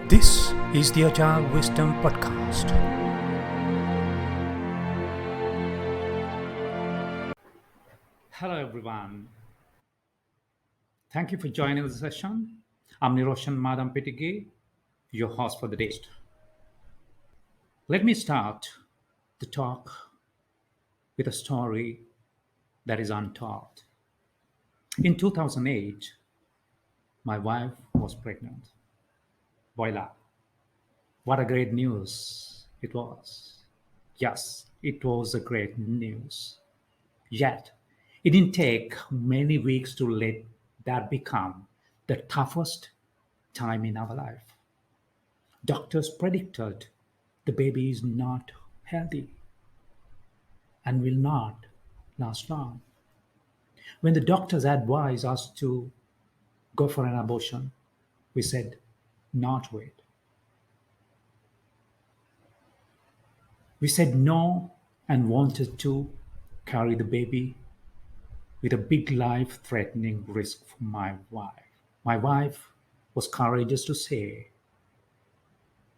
This is the Agile Wisdom Podcast. Hello, everyone. Thank you for joining the session. I'm Niroshan Madam your host for the day. Let me start the talk with a story that is untold. In 2008, my wife was pregnant. Voila, what a great news it was. Yes, it was a great news. Yet, it didn't take many weeks to let that become the toughest time in our life. Doctors predicted the baby is not healthy and will not last long. When the doctors advised us to go for an abortion, we said, not wait. We said no and wanted to carry the baby with a big life threatening risk for my wife. My wife was courageous to say,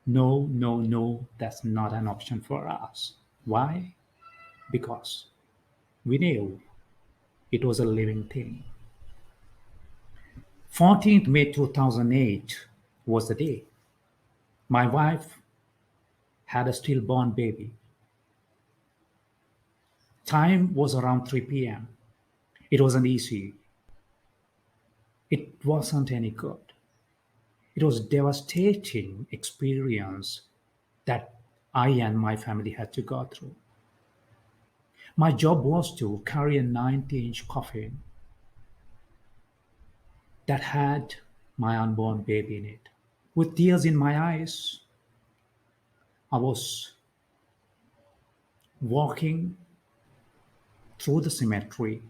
no, no, no, that's not an option for us. Why? Because we knew it was a living thing. 14th May 2008 was the day. My wife had a stillborn baby. Time was around 3 p.m. It wasn't easy. It wasn't any good. It was a devastating experience that I and my family had to go through. My job was to carry a 90-inch coffin that had my unborn baby in it. With tears in my eyes, I was walking through the cemetery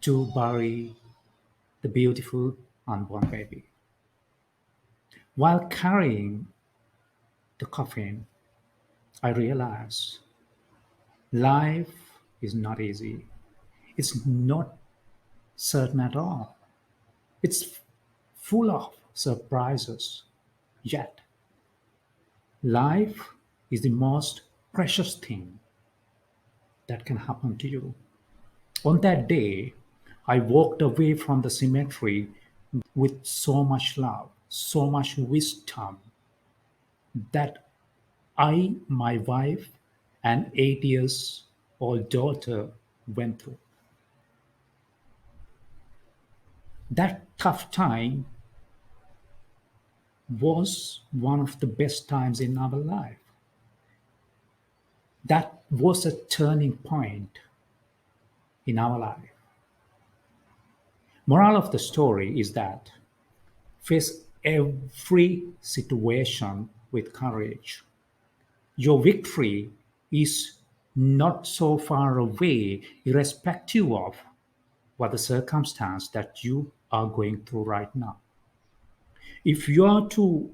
to bury the beautiful unborn baby. While carrying the coffin, I realized life is not easy. It's not certain at all. It's full of surprises. Yet, life is the most precious thing that can happen to you. On that day, I walked away from the cemetery with so much love, so much wisdom that I, my wife, and 8 years old daughter went through. That tough time was one of the best times in our life. That was a turning point in our life. Moral of the story is that face every situation with courage. Your victory is not so far away, irrespective of what the circumstance that you are going through right now. If you are to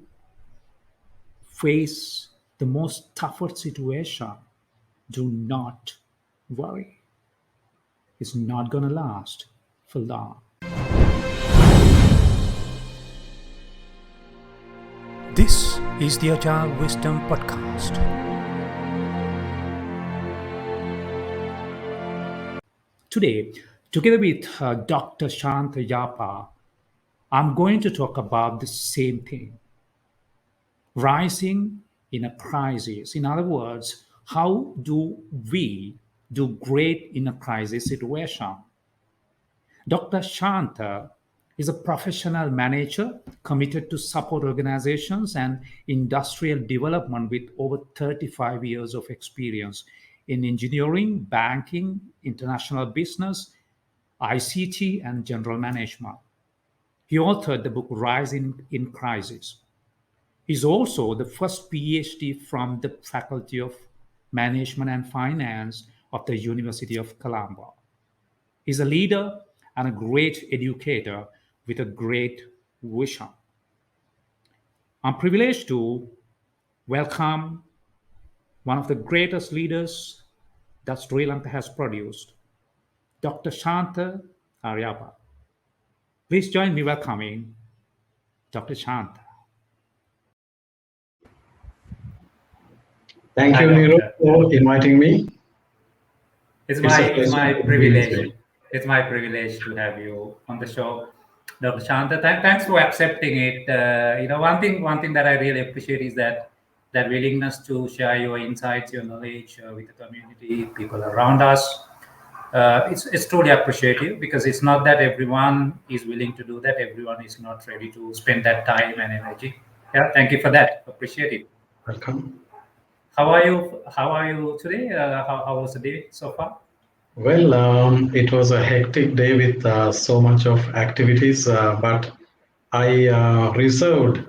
face the most toughest situation, do not worry. It's not going to last for long. This is the Agile Wisdom Podcast. Today, together with Dr. SHANTA Yapa, I'm going to talk about the same thing, rising in a crisis. In other words, how do we do great in a crisis situation? Dr. Shanta is a professional manager committed to support organizations and industrial development with over 35 years of experience in engineering, banking, international business, ICT, and general management. He authored the book Rise in Crisis. He's also the first PhD from the Faculty of Management and Finance of the University of Colombo. He's a leader and a great educator with a great vision. I'm privileged to welcome one of the greatest leaders that Sri Lanka has produced, Dr. Shanta Rajapaksha. Please join me welcoming Dr. Shanta. Thank Hi, you, Niro, doctor. for inviting me. It's It's my a it's pleasure my to be with privilege. you. It's my privilege to have you on the show, Dr. Shanta. Thanks for accepting it. One thing that I really appreciate is that willingness to share your insights, your knowledge with the community, people around us. It's truly appreciative because it's not that everyone is willing to do that. Everyone is not ready to spend that time and energy. Yeah, thank you for that. Appreciate it. Welcome. How are you? How are you today? How was the day so far? Well, it was a hectic day with so much of activities, but I reserved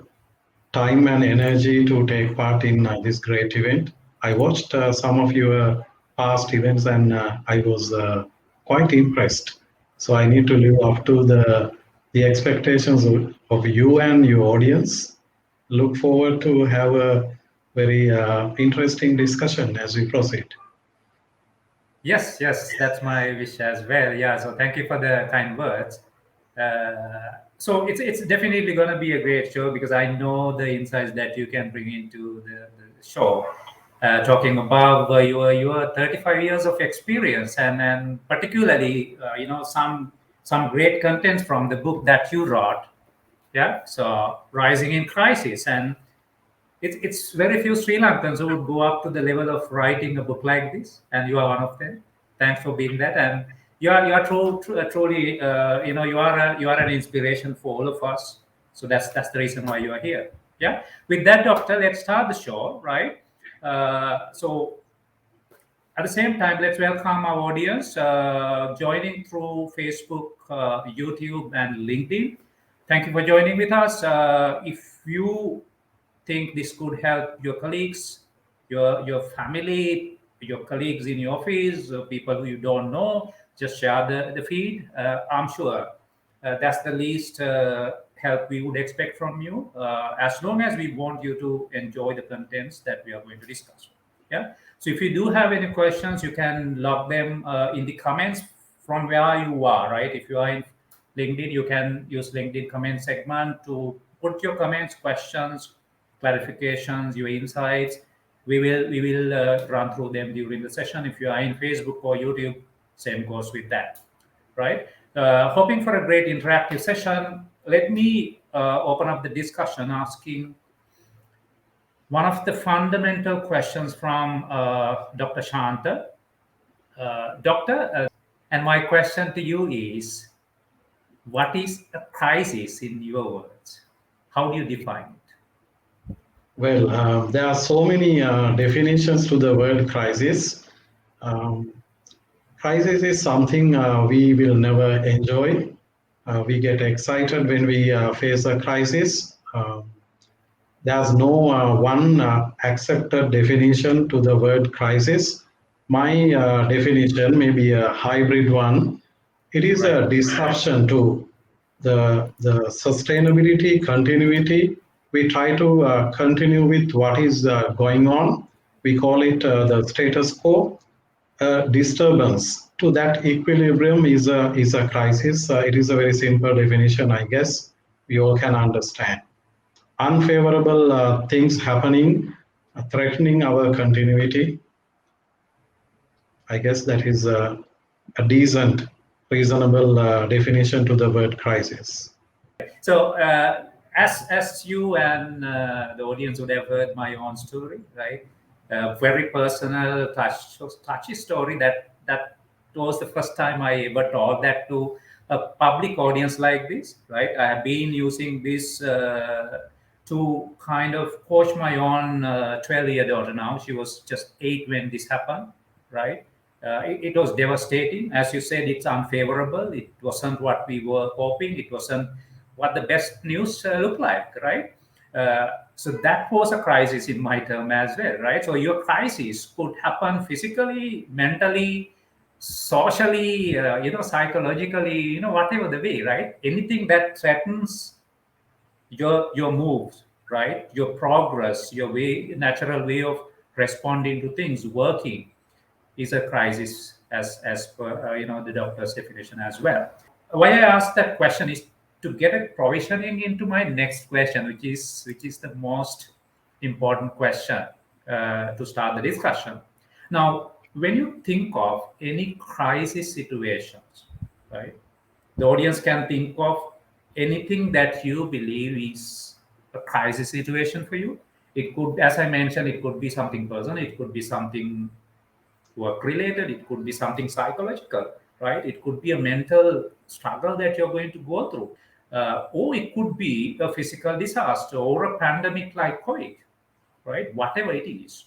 time and energy to take part in this great event. I watched some of your past events and I was quite impressed. So I need to live up to the expectations of you and your audience. Look forward to have a very interesting discussion as we proceed. Yes, yes, that's my wish as well. Yeah, so thank you for the kind words. So it's definitely going to be a great show because I know the insights that you can bring into the show. Talking about your 35 years of experience and particularly some great contents from the book that you wrote. Yeah, so rising in crisis and it's very few Sri Lankans who would go up to the level of writing a book like this, and you are one of them. Thanks for being that, and truly you are an inspiration for all of us. So that's the reason why you are here. Yeah. With that, doctor, let's start the show, right? So at the same time, let's welcome our audience joining through Facebook, YouTube, and LinkedIn. Thank you for joining with us. If you think this could help your colleagues, your family, your colleagues in your office, people who you don't know, just share the feed. I'm sure that's the least help we would expect from you, as long as we want you to enjoy the contents that we are going to discuss. Yeah. So if you do have any questions, you can log them in the comments from where you are. Right. If you are in LinkedIn, you can use LinkedIn comment segment to put your comments, questions, clarifications, your insights. We will run through them during the session. If you are in Facebook or YouTube, same goes with that, right? Hoping for a great interactive session. Let me open up the discussion asking one of the fundamental questions from Dr. Shanta. Doctor, and my question to you is, what is a crisis in your words? How do you define it? Well, there are so many definitions to the word crisis. Um, Crisis is something we will never enjoy. We get excited when we face a crisis. There's no one accepted definition to the word crisis. My definition may be a hybrid one. It is Right. a disruption to the sustainability, continuity. We try to continue with what is going on. We call it the status quo. Disturbance to that equilibrium is a crisis. It is a very simple definition, I guess. We all can understand unfavorable things happening, threatening our continuity. I guess that is a decent, reasonable definition to the word crisis. So, as you and the audience would have heard my own story, right? Very personal, touchy story. That was the first time I ever told that to a public audience like this, right? I have been using this to kind of coach my own 12-year daughter now. She was just 8 when this happened, right? It was devastating. As you said, it's unfavorable. It wasn't what we were hoping. It wasn't what the best news looked like, right? So that was a crisis in my term as well, right? So your crisis could happen physically, mentally, socially, psychologically, whatever the way, right? Anything that threatens your moves, right? Your progress, your natural way of responding to things, working is a crisis as per the doctor's definition as well. Why I asked that question is to get a provisioning into my next question, which is the most important question. to start the discussion. Now, when you think of any crisis situations, right, the audience can think of anything that you believe is a crisis situation for you. It could, as I mentioned, it could be something personal, it could be something work related, it could be something psychological, right? It could be a mental struggle that you're going to go through, or it could be a physical disaster or a pandemic like COVID, right? Whatever it is,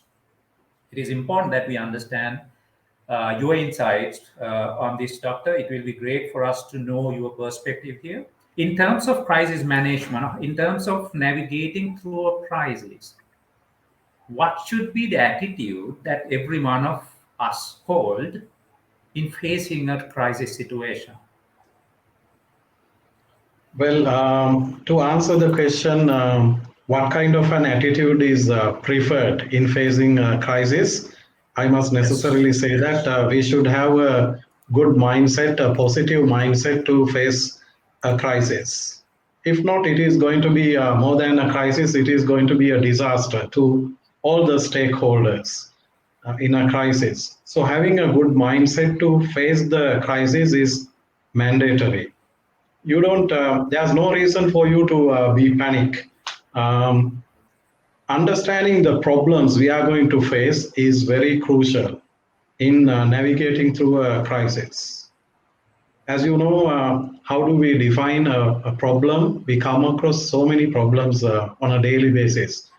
it is important that we understand your insights on this, doctor. It will be great for us to know your perspective here. In terms of crisis management, in terms of navigating through a crisis, what should be the attitude that every one of us hold in facing a crisis situation? Well, to answer the question, what kind of an attitude is preferred in facing a crisis? I must Yes. necessarily say that we should have a good mindset, a positive mindset to face a crisis. If not, it is going to be more than a crisis, it is going to be a disaster to all the stakeholders in a crisis. So, having a good mindset to face the crisis is mandatory. You don't there's no reason for you to be panic. um, Understanding the problems we are going to face is very crucial in navigating through a crisis. As you know, how do we define a problem? We come across so many problems on a daily basis.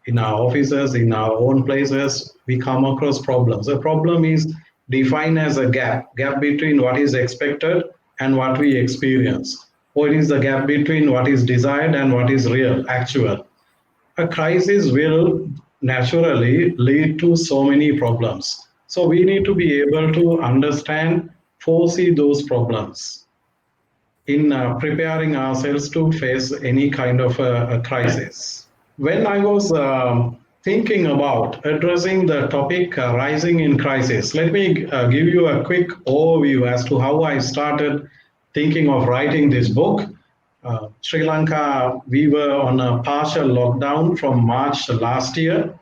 In our offices, in our own places, we come across problems. A problem is defined as a gap between what is expected and what we experience, or it is the gap between what is desired and what is real, actual. A crisis will naturally lead to so many problems. So we need to be able to understand, foresee those problems in preparing ourselves to face any kind of a crisis. When I was thinking about addressing the topic rising in crisis, let me give you a quick overview as to how I started thinking of writing this book. Sri Lanka, we were on a partial lockdown from March last year.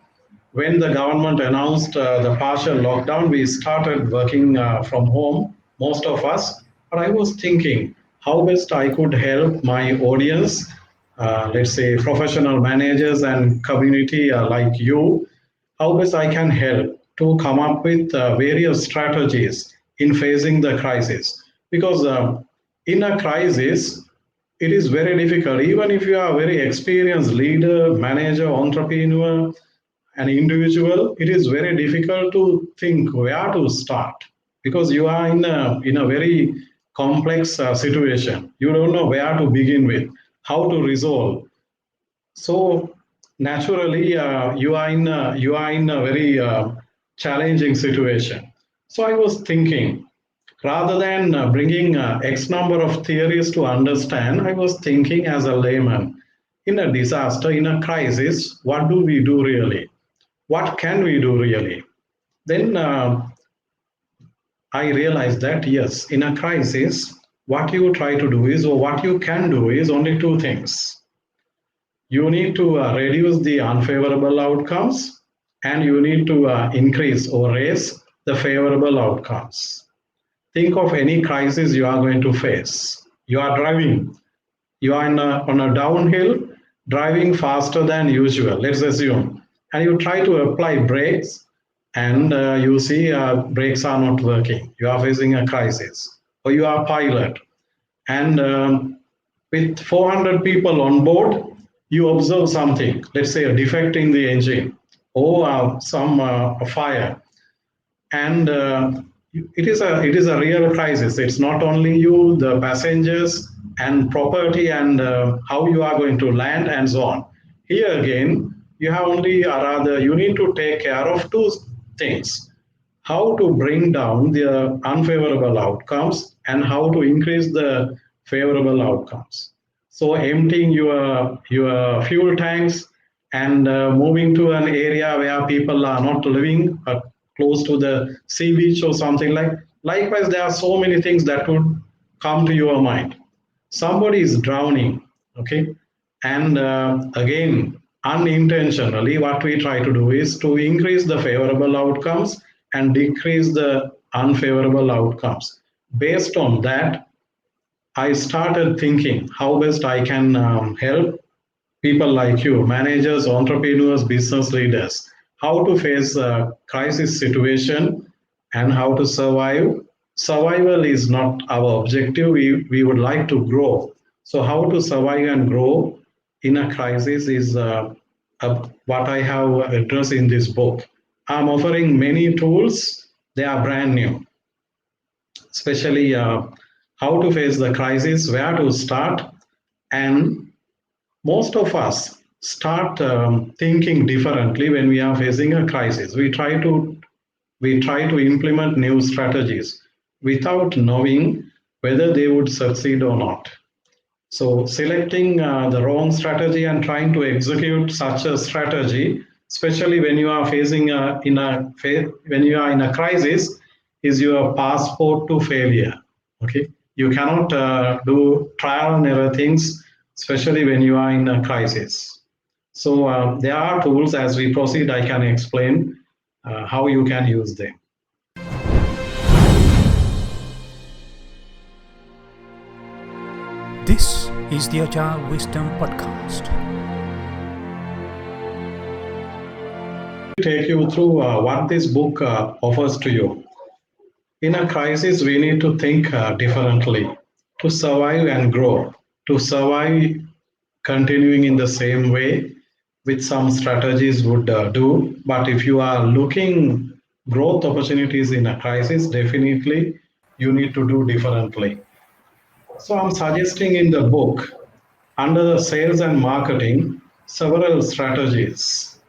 When the government announced the partial lockdown, we started working from home, most of us. But I was thinking how best I could help my audience, let's say professional managers and community like you, how best I can help to come up with various strategies in facing the crisis. Because in a crisis, it is very difficult, even if you are a very experienced leader, manager, entrepreneur, an individual, it is very difficult to think where to start because you are in a very complex situation. You don't know where to begin with, how to resolve. So naturally, you are in a very challenging situation. So I was thinking, rather than bringing X number of theories to understand, I was thinking as a layman, in a disaster, in a crisis, what do we do really? What can we do really? Then I realized that yes, in a crisis, what you try to do is, or what you can do is only two things. You need to reduce the unfavorable outcomes, and you need to increase or raise the favorable outcomes. Think of any crisis you are going to face. You are driving, you are on a downhill, driving faster than usual, let's assume, and you try to apply brakes, and you see brakes are not working. You are facing a crisis. Or you are a pilot, and with 400 people on board, you observe something, let's say a defect in the engine or some fire, and it is a real crisis. It's not only you, the passengers and property, and how you are going to land and so on. Here again, you have only, or rather you need to take care of two things: how to bring down the unfavorable outcomes and how to increase the favorable outcomes. So emptying your fuel tanks and moving to an area where people are not living, close to the sea beach or something like. Likewise, there are so many things that would come to your mind. Somebody is drowning, okay, and again, unintentionally, what we try to do is to increase the favorable outcomes and decrease the unfavorable outcomes. Based on that, I started thinking how best I can help people like you, managers, entrepreneurs, business leaders, how to face a crisis situation and how to survive. Survival is not our objective. We would like to grow. So, how to survive and grow in a crisis is what I have addressed in this book. I'm offering many tools, they are brand new, especially how to face the crisis, where to start, and most of us start thinking differently when we are facing a crisis. We try to implement new strategies without knowing whether they would succeed or not. So selecting the wrong strategy and trying to execute such a strategy, especially when you are facing when you are in a crisis, is your passport to failure. Okay, you cannot do trial and error things, especially when you are in a crisis. So there are tools. As we proceed, I can explain how you can use them. This is the Agile Wisdom Podcast. Take you through what this book offers to you. In a crisis, we need to think differently to survive and grow. To survive, continuing in the same way, with some strategies would do. But if you are looking growth opportunities in a crisis, definitely you need to do differently. So I'm suggesting in the book, under the sales and marketing, several strategies.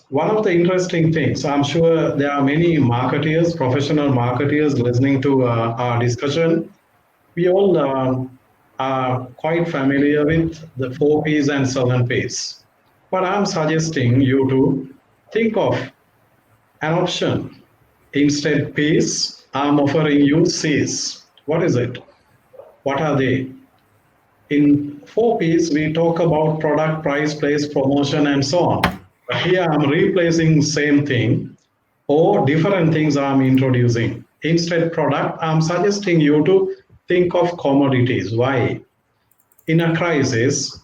One of the interesting things, I'm sure there are many marketeers, professional marketeers listening to our discussion. We all are quite familiar with the 4 Ps and 7 Ps. But I'm suggesting you to think of an option. Instead Ps, I'm offering you Cs. What is it? What are they? In 4 Ps, we talk about product, price, place, promotion, and so on. But here I'm replacing same thing or different things I'm introducing. Instead product, I'm suggesting you to think of commodities. Why? In a crisis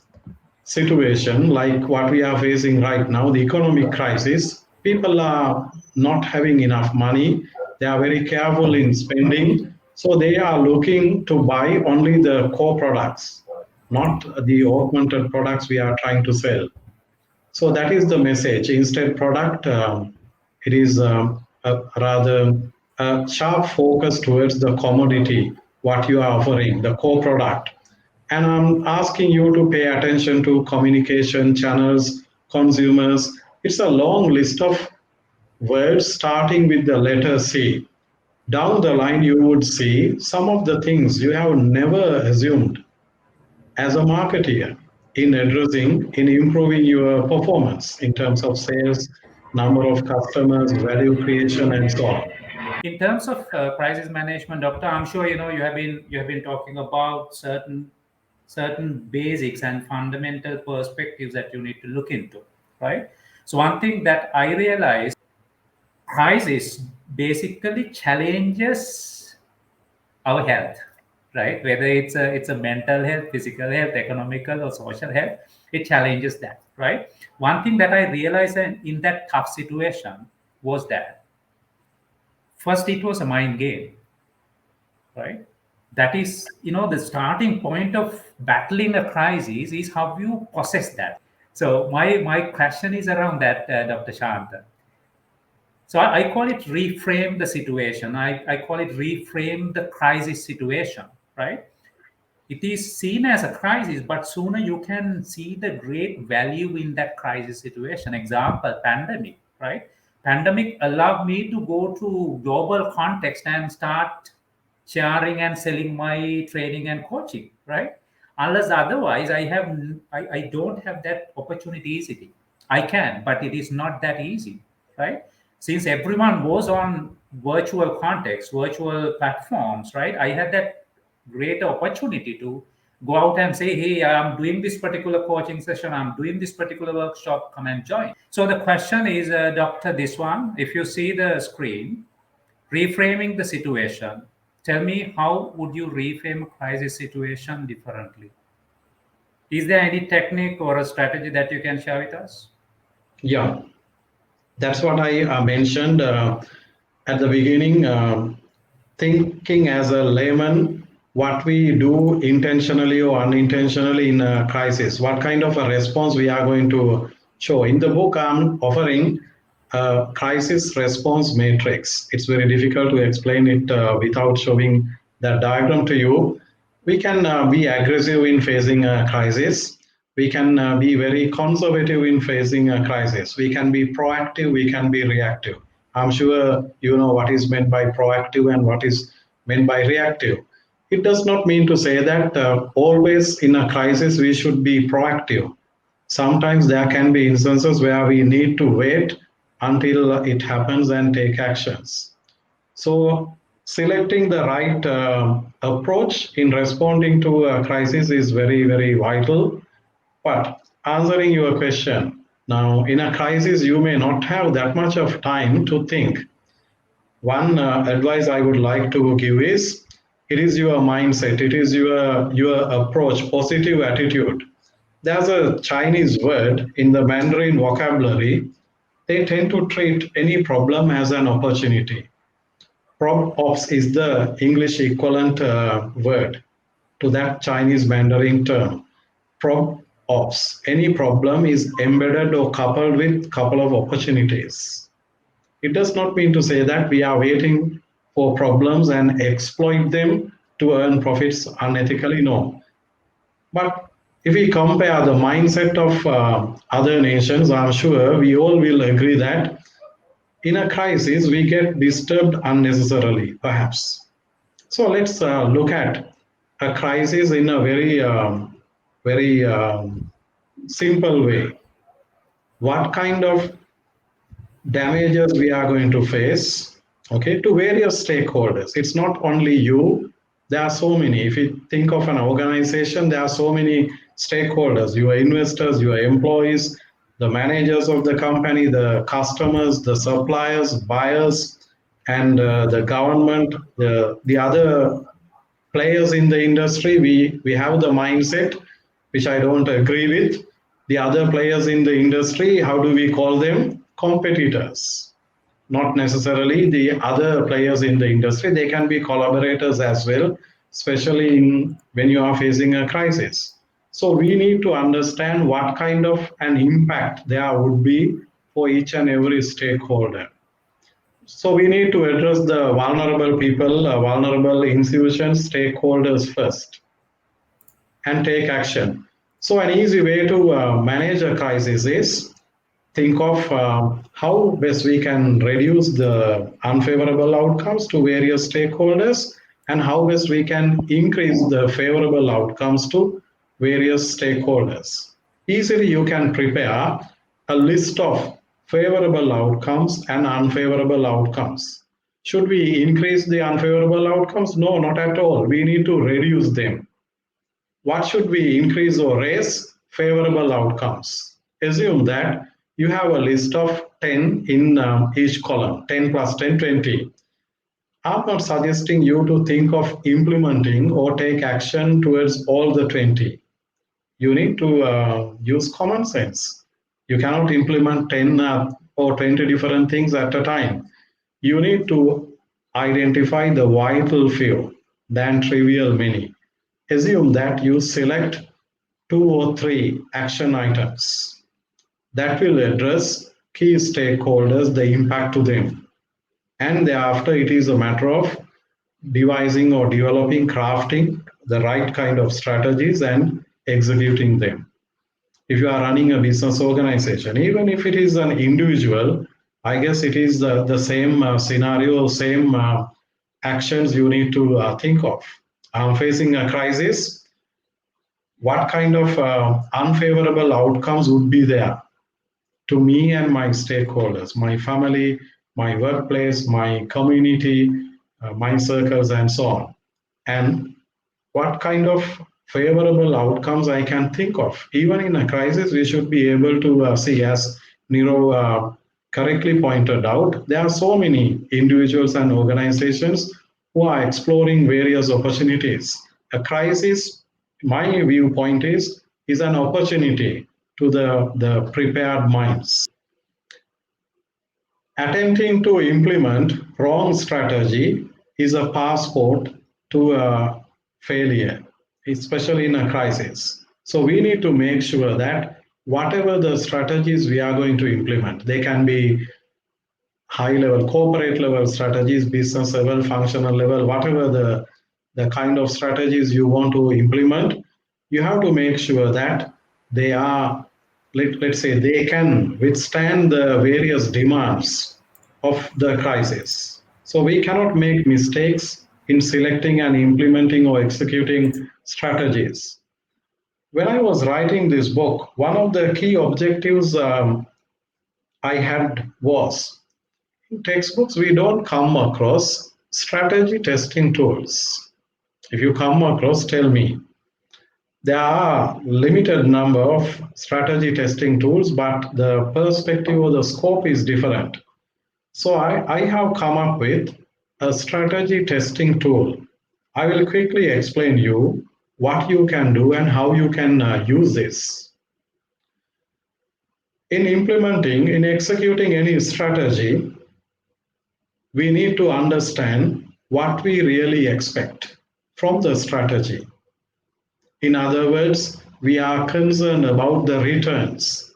situation like what we are facing right now, the economic crisis, people are not having enough money. They are very careful in spending. So they are looking to buy only the core products, not the augmented products we are trying to sell. So that is the message. Instead, product, it is a rather a sharp focus towards the commodity, what you are offering, the core product. And I'm asking you to pay attention to communication channels, consumers. It's a long list of words starting with the letter C. Down the line, you would see some of the things you have never assumed as a marketer in addressing, in improving your performance in terms of sales, number of customers, value creation, and so on. In terms of crisis management, doctor, I'm sure you have been talking about certain basics and fundamental perspectives that you need to look into, right? So one thing that I realized, crisis basically challenges our health, right? Whether it's a mental health, physical health, economical or social health, it challenges that, right? One thing that I realized in that tough situation was that first it was a mind game, right? That is, the starting point of battling a crisis is how you process that. So my question is around that, Dr. Shanta. So I call it reframe the situation. I call it reframe the crisis situation, right? It is seen as a crisis, but sooner you can see the great value in that crisis situation. Example, pandemic, right? Pandemic allowed me to go to global context and start sharing and selling my training and coaching, right? Unless otherwise, I don't have that opportunity easily. I can, but it is not that easy, right? Since everyone was on virtual context, virtual platforms, right? I had that great opportunity to Go out and say, hey, I'm doing this particular coaching session, I'm doing this particular workshop, come and join. So the question is, Doctor, this one, if you see the screen, reframing the situation, tell me how would you reframe a crisis situation differently? Is there any technique or a strategy that you can share with us? Yeah, that's what I mentioned at the beginning. Thinking as a layman, what we do intentionally or unintentionally in a crisis, what kind of a response we are going to show. In the book, I'm offering a crisis response matrix. It's very difficult to explain it without showing that diagram to you. We can be aggressive in facing a crisis. We can be very conservative in facing a crisis. We can be proactive, we can be reactive. I'm sure you know what is meant by proactive and what is meant by reactive. It does not mean to say that always in a crisis we should be proactive. Sometimes there can be instances where we need to wait until it happens and take actions. So, selecting the right approach in responding to a crisis is very, very vital. But answering your question, now in a crisis, you may not have that much of time to think. One advice I would like to give is it is your mindset, it is your approach, positive attitude. There's a Chinese word in the Mandarin vocabulary. They tend to treat any problem as an opportunity. Prop ops is the English equivalent word to that Chinese Mandarin term. Prop ops. Any problem is embedded or coupled with couple of opportunities. It does not mean to say that we are waiting for problems and exploit them to earn profits unethically. No. But if we compare the mindset of other nations, I'm sure we all will agree that in a crisis we get disturbed unnecessarily, perhaps. So let's look at a crisis in a very simple way. What kind of damages we are going to face, okay, to various stakeholders. It's not only you, there are so many. If you think of an organization, there are so many stakeholders, your investors, your employees, the managers of the company, the customers, the suppliers, buyers, and the government, the other players in the industry. We have the mindset which I don't agree with. The other players in the industry, how do we call them? Competitors. Not necessarily the other players in the industry. They can be collaborators as well, especially when you are facing a crisis. So we need to understand what kind of an impact there would be for each and every stakeholder. So we need to address the vulnerable people, vulnerable institutions, stakeholders first, and take action. So an easy way to manage a crisis is think of how best we can reduce the unfavorable outcomes to various stakeholders and how best we can increase the favorable outcomes to various stakeholders. Easily you can prepare a list of favorable outcomes and unfavorable outcomes. Should we increase the unfavorable outcomes? No, not at all. We need to reduce them. What should we increase or raise? Favorable outcomes. Assume that you have a list of 10 in each column, 10 plus 10, 20. I'm not suggesting you to think of implementing or take action towards all the 20. You need to use common sense. You cannot implement 10 or 20 different things at a time. You need to identify the vital few than trivial many. Assume that you select 2 or 3 action items that will address key stakeholders, the impact to them. And thereafter, it is a matter of devising or developing, crafting the right kind of strategies and executing them. If you are running a business organization, even if it is an individual, I guess it is the same scenario, same actions you need to think of. I'm facing a crisis. What kind of unfavorable outcomes would be there to me and my stakeholders, my family, my workplace, my community, my circles, and so on? And what kind of favorable outcomes I can think of. Even in a crisis, we should be able to see, as Niro correctly pointed out, there are so many individuals and organizations who are exploring various opportunities. A crisis, my viewpoint is an opportunity to the prepared minds. Attempting to implement wrong strategy is a passport to a failure, especially in a crisis. So we need to make sure that whatever the strategies we are going to implement, they can be high level, corporate level strategies, business level, functional level, whatever the kind of strategies you want to implement, you have to make sure that they are, let's say, they can withstand the various demands of the crisis. So we cannot make mistakes in selecting and implementing or executing strategies. When I was writing this book, one of the key objectives I had was, in textbooks, we don't come across strategy testing tools. If you come across, tell me. There are limited number of strategy testing tools, but the perspective or the scope is different. So I have come up with a strategy testing tool. I will quickly explain you what you can do and how you can use this. In executing any strategy, we need to understand what we really expect from the strategy. In other words, we are concerned about the returns.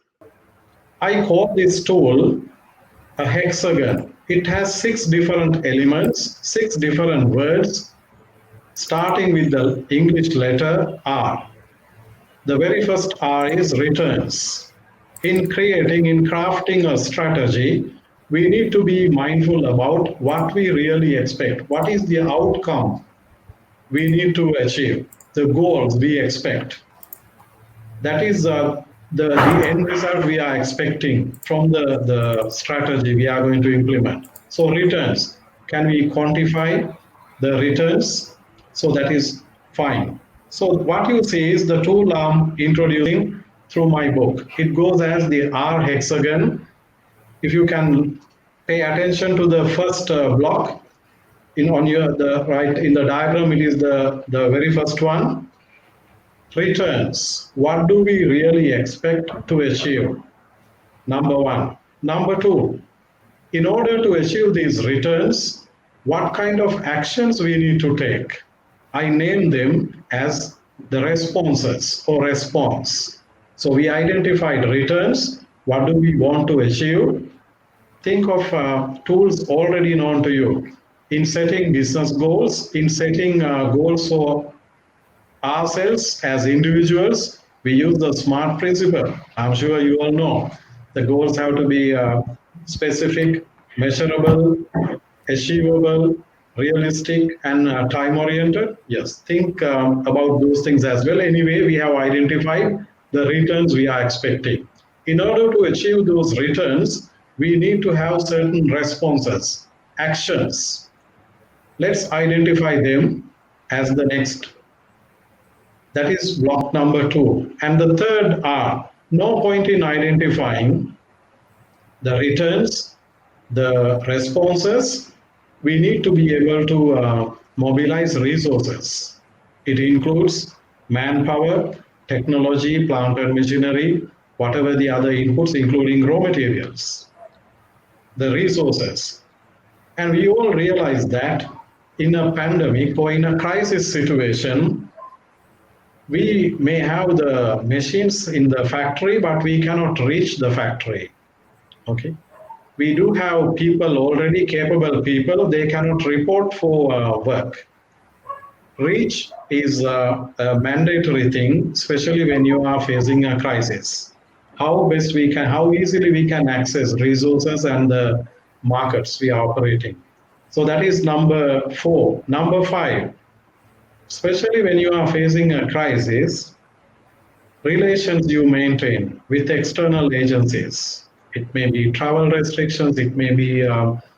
I call this tool a hexagon. It has 6 different elements, 6 different words, starting with the English letter R. The very first R is returns. In crafting a strategy, we need to be mindful about what we really expect. What is the outcome we need to achieve, the goals we expect. That is the end result we are expecting from the strategy we are going to implement. So returns, can we quantify the returns? So that is fine. So what you see is the tool I'm introducing through my book. It goes as the R hexagon. If you can pay attention to the first block in on your the right in the diagram, it is the very first one. Returns. What do we really expect to achieve? Number one. Number two, in order to achieve these returns, what kind of actions we need to take? I name them as the responses or response. So we identified returns. What do we want to achieve? Think of tools already known to you in setting business goals, in setting goals for ourselves as individuals. We use the SMART principle. I'm sure you all know the goals have to be specific, measurable, achievable, realistic, and time oriented. Yes, think about those things as well. Anyway, we have identified the returns we are expecting. In order to achieve those returns, we need to have certain responses, actions. Let's identify them as the next. That is block number two. And the third are no point in identifying the returns, the responses. We need to be able to mobilize resources. It includes manpower, technology, plant and machinery, whatever the other inputs, including raw materials, the resources. And we all realize that in a pandemic or in a crisis situation, we may have the machines in the factory, but we cannot reach the factory. Okay. We do have people already, capable people, they cannot report for work. Reach is a mandatory thing, especially when you are facing a crisis. How easily we can access resources and the markets we are operating. So that is number four. Number five, especially when you are facing a crisis, relations you maintain with external agencies. It may be travel restrictions, it may be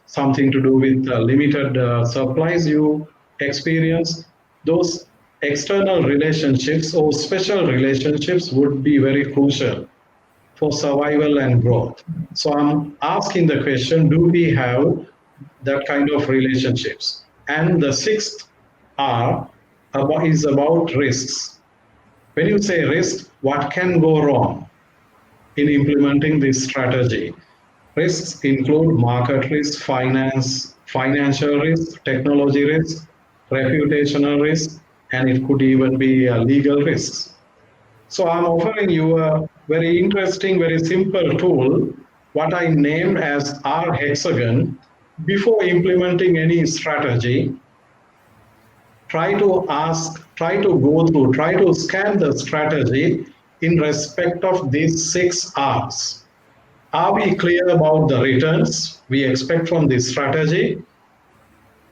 something to do with limited supplies you experience. Those external relationships or special relationships would be very crucial for survival and growth. So I'm asking the question, do we have that kind of relationships? And the sixth R is about risks. When you say risk, what can go wrong in implementing this strategy? Risks include market risk, financial risk, technology risk, reputational risk, and it could even be legal risks. So I'm offering you a very interesting, very simple tool, what I named as R hexagon. Before implementing any strategy, try to go through, try to scan the strategy in respect of these six R's. Are we clear about the returns we expect from this strategy?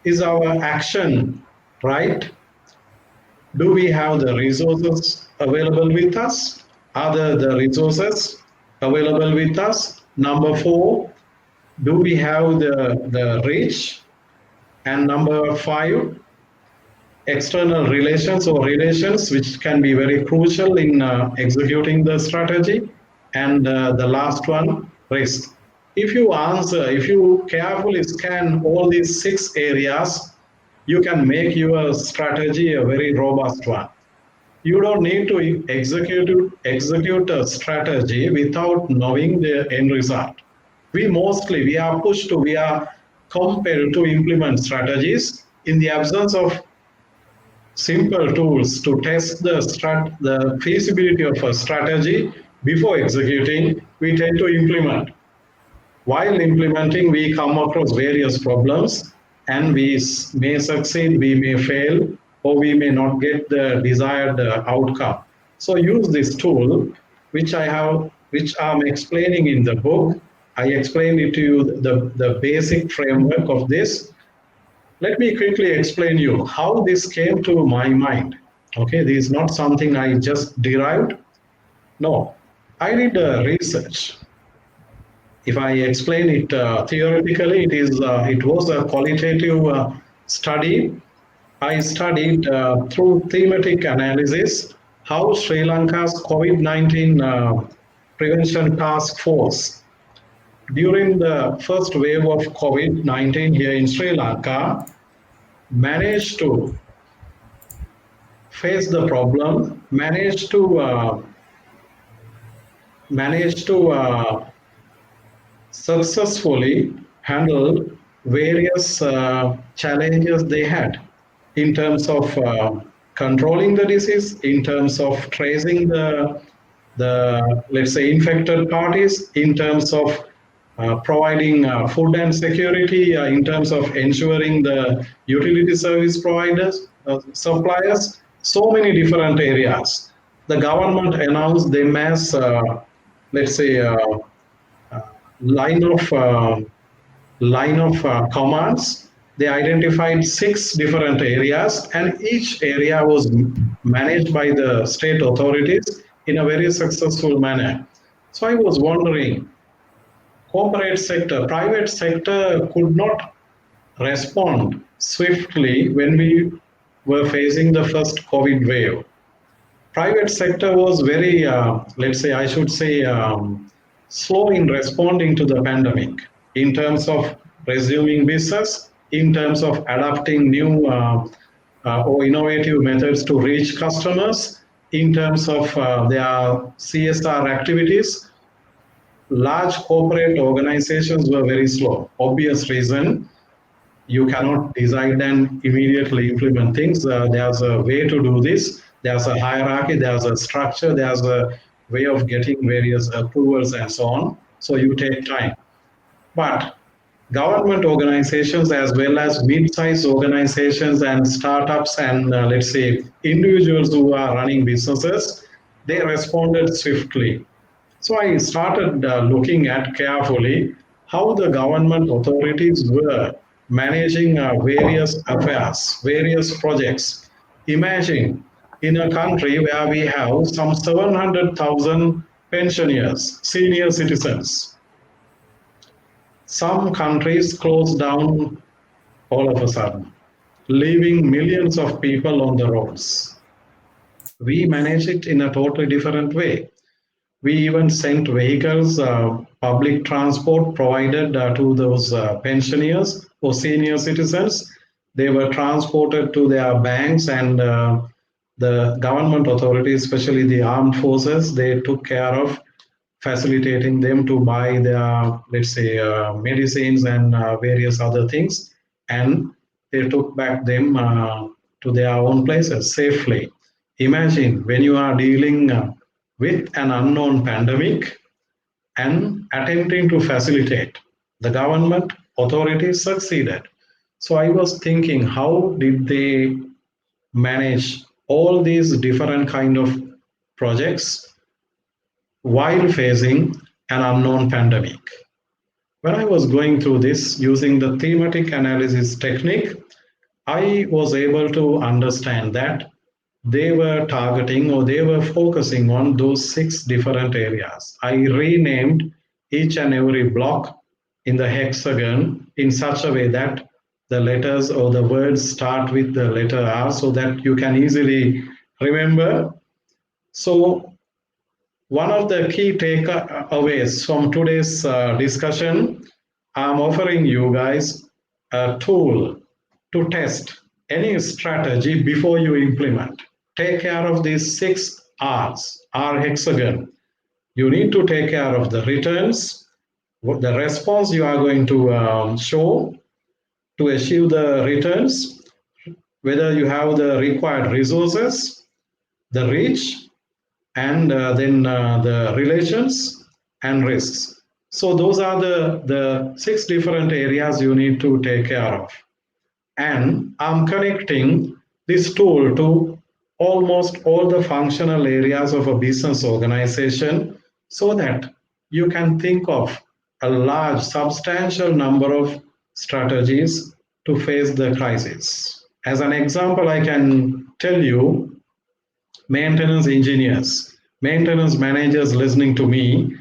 Is our action right? Do we have the resources available with us? Are the resources available with us? Number four, do we have the reach? And number five, external relations or relations, which can be very crucial in executing the strategy. And the last one, risk. If you carefully scan all these six areas, you can make your strategy a very robust one. You don't need to execute a strategy without knowing the end result. We are pushed to, we are compelled to implement strategies in the absence of simple tools to test the feasibility of a strategy before executing. We tend to implement. While implementing, we come across various problems, and we may succeed, we may fail, or we may not get the desired outcome. So use this tool, which I'm explaining in the book. I explained it to you, the basic framework of this. Let me quickly explain you how this came to my mind. Okay, this is not something I just derived. No, I did research. If I explain it theoretically, it was a qualitative study. I studied through thematic analysis how Sri Lanka's COVID-19 prevention task force during the first wave of COVID-19 here in Sri Lanka managed to face the problem, managed to successfully handle various challenges they had in terms of controlling the disease, in terms of tracing the let's say infected parties, in terms of providing food and security, in terms of ensuring the utility service providers, suppliers, so many different areas. The government announced them as, let's say, line of commands. They identified six different areas, and each area was managed by the state authorities in a very successful manner. So I was wondering, corporate sector, private sector could not respond swiftly when we were facing the first COVID wave. Private sector was very, let's say, I should say, slow in responding to the pandemic in terms of resuming business, in terms of adapting new or innovative methods to reach customers, in terms of their CSR activities. Large corporate organizations were very slow. Obvious reason, you cannot decide and immediately implement things. There's a way to do this. There's a hierarchy, there's a structure, there's a way of getting various approvals and so on. So you take time. But government organizations as well as mid-sized organizations and startups and let's say individuals who are running businesses, they responded swiftly. So I started looking at carefully how the government authorities were managing various affairs, various projects. Imagine in a country where we have some 700,000 pensioners, senior citizens. Some countries closed down all of a sudden, leaving millions of people on the roads. We manage it in a totally different way. We even sent vehicles, public transport provided to those pensioners or senior citizens. They were transported to their banks, and the government authorities, especially the armed forces, they took care of facilitating them to buy their, let's say, medicines and various other things, and they took back them to their own places safely. Imagine when you are dealing with an unknown pandemic and attempting to facilitate. The government authorities succeeded. So I was thinking, how did they manage all these different kind of projects while facing an unknown pandemic? When I was going through this using the thematic analysis technique, I was able to understand that they were targeting or they were focusing on those six different areas. I renamed each and every block in the hexagon in such a way that the letters or the words start with the letter R so that you can easily remember. So one of the key takeaways from today's discussion, I'm offering you guys a tool to test any strategy before you implement. Take care of these six R's, R hexagon. You need to take care of the returns, the response you are going to show to achieve the returns, whether you have the required resources, the reach, and then the relations and risks. So those are the six different areas you need to take care of. And I'm connecting this tool to almost all the functional areas of a business organization so that you can think of a large, substantial number of strategies to face the crisis. As an example, I can tell you maintenance engineers, maintenance managers listening to me,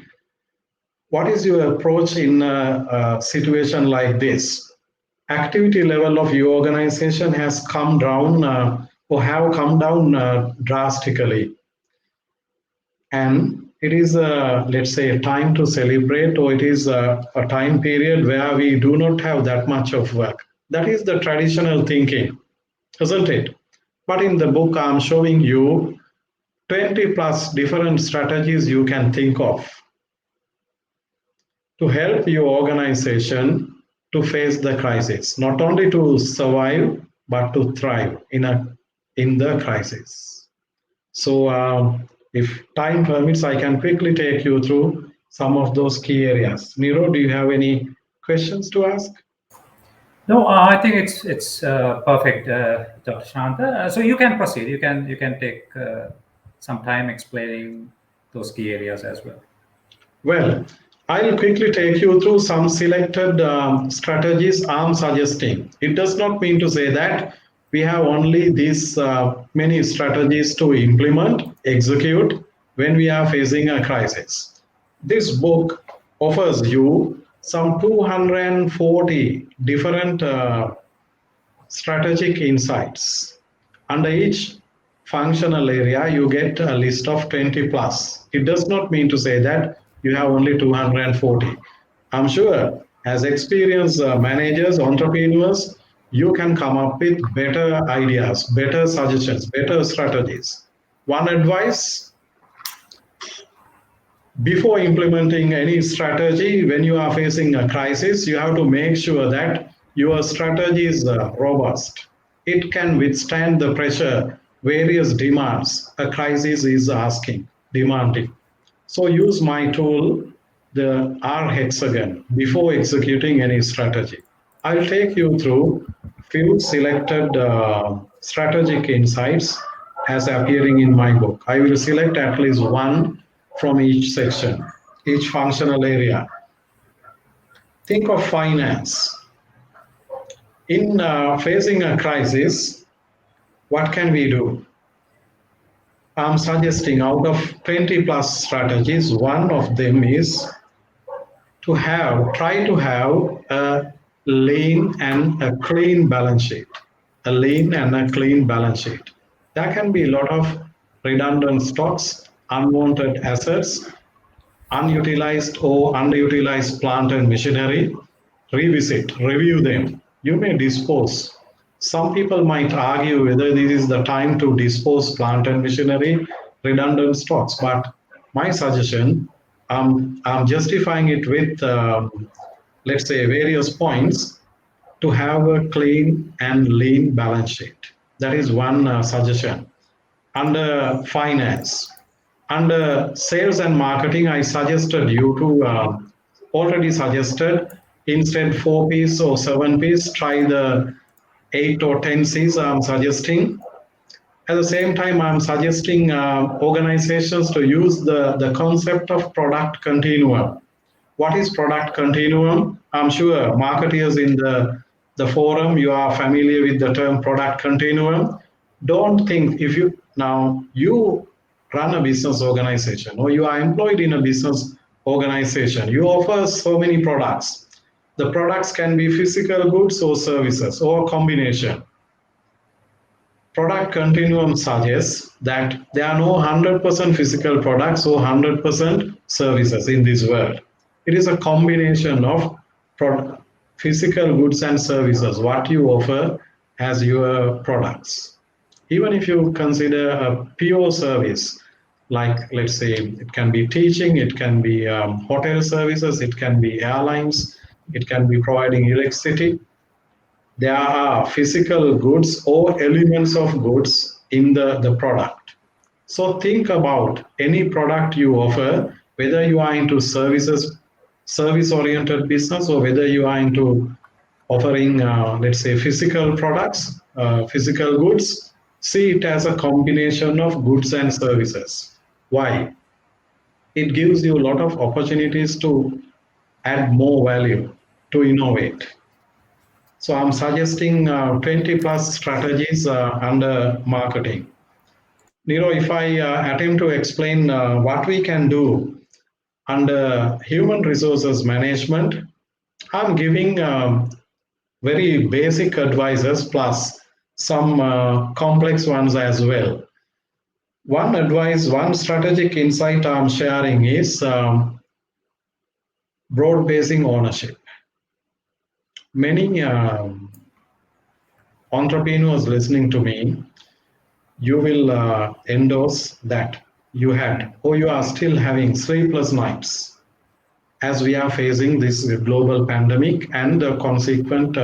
what is your approach in a situation like this? Activity level of your organization has come down or have come down drastically, and it is let's say a time to celebrate, or it is a time period where we do not have that much of work. That is the traditional thinking, isn't it? But in the book I'm showing you 20 plus different strategies you can think of to help your organization to face the crisis, not only to survive but to thrive in the crisis. So, if time permits, I can quickly take you through some of those key areas. Niro, do you have any questions to ask? No, I think it's perfect, Dr. Shanta. So you can proceed. You can take some time explaining those key areas as well. Well, I'll quickly take you through some selected strategies I'm suggesting. It does not mean to say that we have only these many strategies to implement, execute when we are facing a crisis. This book offers you some 240 different strategic insights. Under each functional area, you get a list of 20 plus. It does not mean to say that you have only 240. I'm sure as experienced managers, entrepreneurs, you can come up with better ideas, better suggestions, better strategies. One advice: before implementing any strategy, when you are facing a crisis, you have to make sure that your strategy is robust. It can withstand the pressure, various demands a crisis is asking, demanding. So use my tool, the R hexagon, before executing any strategy. I'll take you through few selected strategic insights as appearing in my book. I will select at least one from each section, each functional area. Think of finance. In facing a crisis, what can we do? I'm suggesting out of 20 plus strategies, one of them is try to have a lean and a clean balance sheet. A lean and a clean balance sheet. There can be a lot of redundant stocks, unwanted assets, unutilized or underutilized plant and machinery, revisit, review them. You may dispose. Some people might argue whether this is the time to dispose plant and machinery, redundant stocks, but my suggestion, I'm justifying it with, let's say, various points to have a clean and lean balance sheet. That is one suggestion. Under finance, under sales and marketing, I suggested you to already suggested instead 4 P's or 7 P's, try the 8 or 10 C's I'm suggesting. At the same time, I'm suggesting organizations to use the concept of product continuum. What is product continuum? I'm sure marketers in the forum, you are familiar with the term product continuum. Don't think if you now you run a business organization or you are employed in a business organization, you offer so many products. The products can be physical goods or services or a combination. Product continuum suggests that there are no 100% physical products or 100% services in this world. It is a combination of physical goods and services, what you offer as your products. Even if you consider a pure service, like let's say it can be teaching, it can be hotel services, it can be airlines, it can be providing electricity, there are physical goods or elements of goods in the product. So think about any product you offer, whether you are into services, service oriented business, or whether you are into offering, let's say, physical products, physical goods, see it as a combination of goods and services. Why? It gives you a lot of opportunities to add more value, to innovate. So I'm suggesting 20 plus strategies under marketing. Nero, if I attempt to explain what we can do under human resources management, I'm giving very basic advices plus some complex ones as well. One advice, one strategic insight I'm sharing is broad basing ownership. Many entrepreneurs listening to me, you will endorse that you had or you are still having sleepless nights as we are facing this global pandemic and the consequent